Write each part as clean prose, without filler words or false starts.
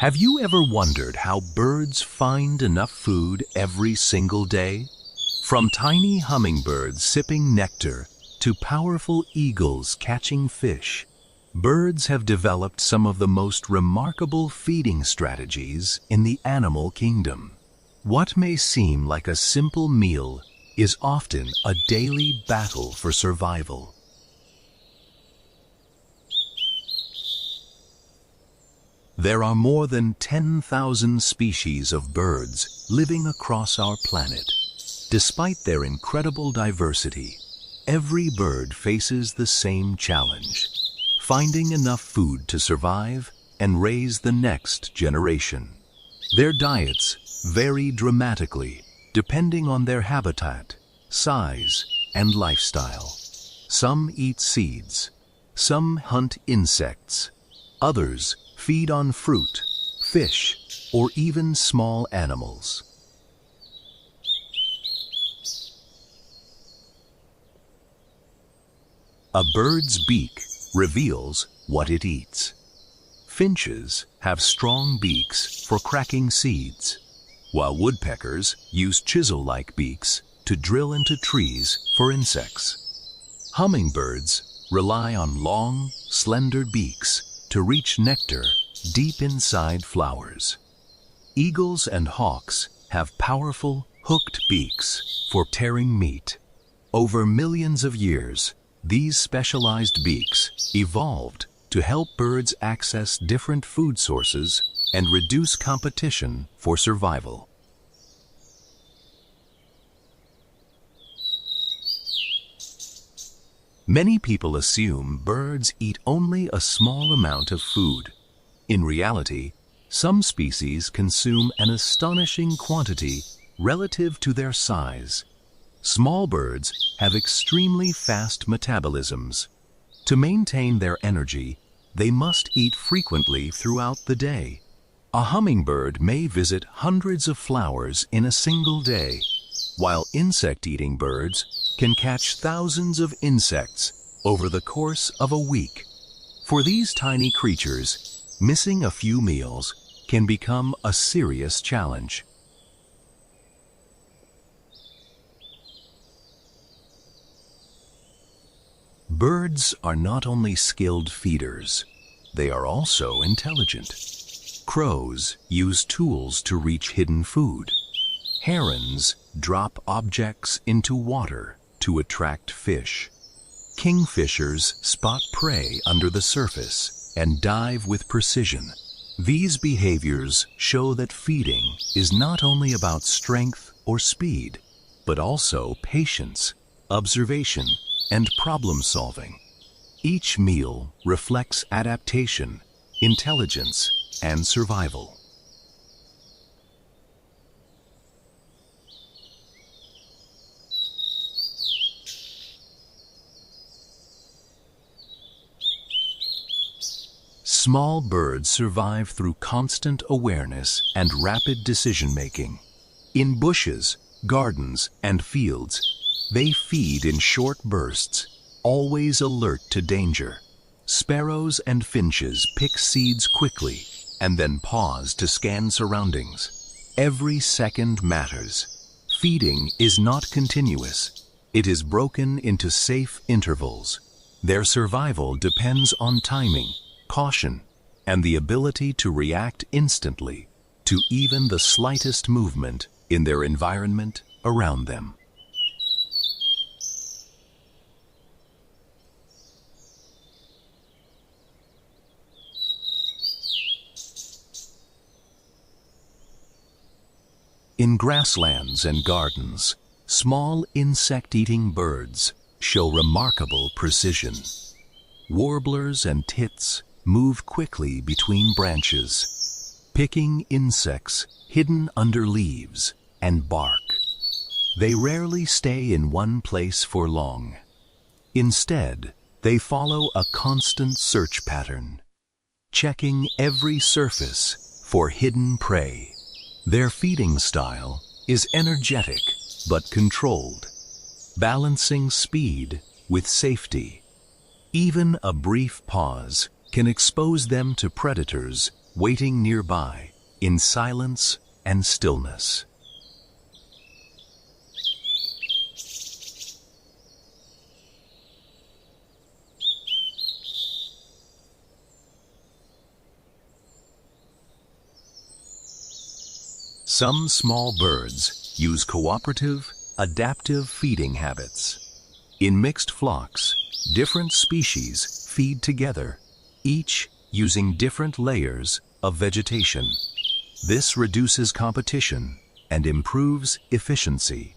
Have you ever wondered how birds find enough food every single day? From tiny hummingbirds sipping nectar to powerful eagles catching fish, birds have developed some of the most remarkable feeding strategies in the animal kingdom. What may seem like a simple meal is often a daily battle for survival. There are more than 10,000 species of birds living across our planet. Despite their incredible diversity, every bird faces the same challenge: finding enough food to survive and raise the next generation. Their diets vary dramatically depending on their habitat, size, and lifestyle. Some eat seeds, some hunt insects, others feed on fruit, fish, or even small animals. A bird's beak reveals what it eats. Finches have strong beaks for cracking seeds, while woodpeckers use chisel-like beaks to drill into trees for insects. Hummingbirds rely on long, slender beaks to reach nectar deep inside flowers. Eagles and hawks have powerful, hooked beaks for tearing meat. Over millions of years, these specialized beaks evolved to help birds access different food sources and reduce competition for survival. Many people assume birds eat only a small amount of food. In reality, some species consume an astonishing quantity relative to their size. Small birds have extremely fast metabolisms. To maintain their energy, they must eat frequently throughout the day. A hummingbird may visit hundreds of flowers in a single day, while insect-eating birds can catch thousands of insects over the course of a week. For these tiny creatures, missing a few meals can become a serious challenge. Birds are not only skilled feeders, they are also intelligent. Crows use tools to reach hidden food. Herons drop objects into water to attract fish. Kingfishers spot prey under the surface and dive with precision. These behaviors show that feeding is not only about strength or speed, but also patience, observation, and problem-solving. Each meal reflects adaptation, intelligence, and survival. Small birds survive through constant awareness and rapid decision-making. In bushes, gardens, and fields, they feed in short bursts, always alert to danger. Sparrows and finches pick seeds quickly and then pause to scan surroundings. Every second matters. Feeding is not continuous. It is broken into safe intervals. Their survival depends on timing, caution, and the ability to react instantly to even the slightest movement in their environment around them. In grasslands and gardens, small insect-eating birds show remarkable precision. Warblers and tits move quickly between branches, picking insects hidden under leaves and bark. They rarely stay in one place for long. Instead, they follow a constant search pattern, checking every surface for hidden prey. Their feeding style is energetic but controlled, balancing speed with safety. Even a brief pause can expose them to predators waiting nearby in silence and stillness. Some small birds use cooperative, adaptive feeding habits. In mixed flocks, different species feed together, each using different layers of vegetation. This reduces competition and improves efficiency.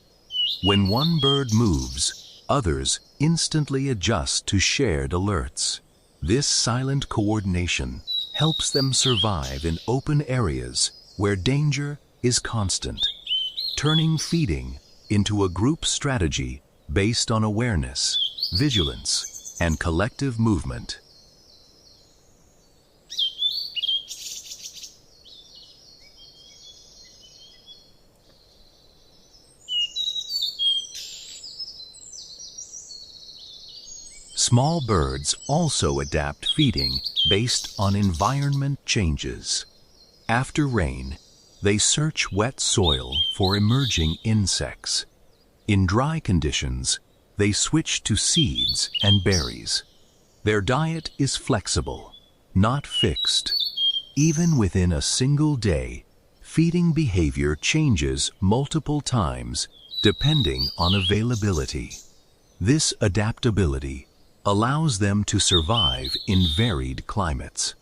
When one bird moves, others instantly adjust to shared alerts. This silent coordination helps them survive in open areas where danger is constant, turning feeding into a group strategy based on awareness, vigilance, and collective movement. Small birds also adapt feeding based on environment changes. After rain, they search wet soil for emerging insects. In dry conditions, they switch to seeds and berries. Their diet is flexible, not fixed. Even within a single day, feeding behavior changes multiple times depending on availability. This adaptability allows them to survive in varied climates.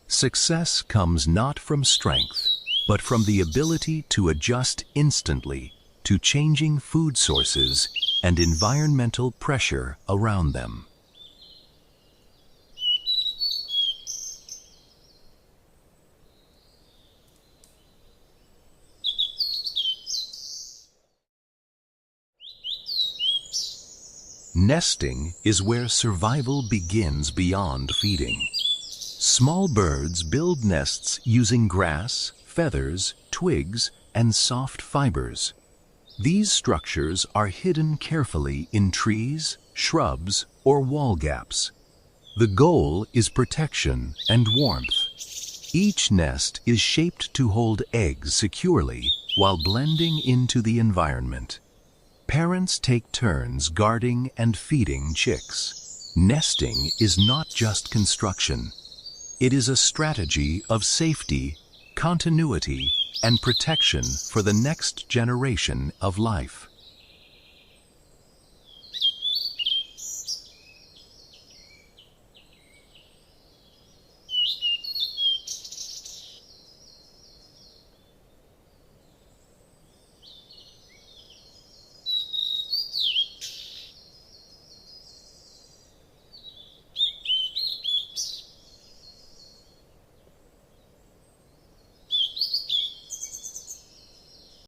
Success comes not from strength, but from the ability to adjust instantly to changing food sources and environmental pressure around them. Nesting is where survival begins beyond feeding. Small birds build nests using grass, feathers, twigs, and soft fibers. These structures are hidden carefully in trees, shrubs, or wall gaps. The goal is protection and warmth. Each nest is shaped to hold eggs securely while blending into the environment. Parents take turns guarding and feeding chicks. Nesting is not just construction. It is a strategy of safety, continuity, and protection for the next generation of life.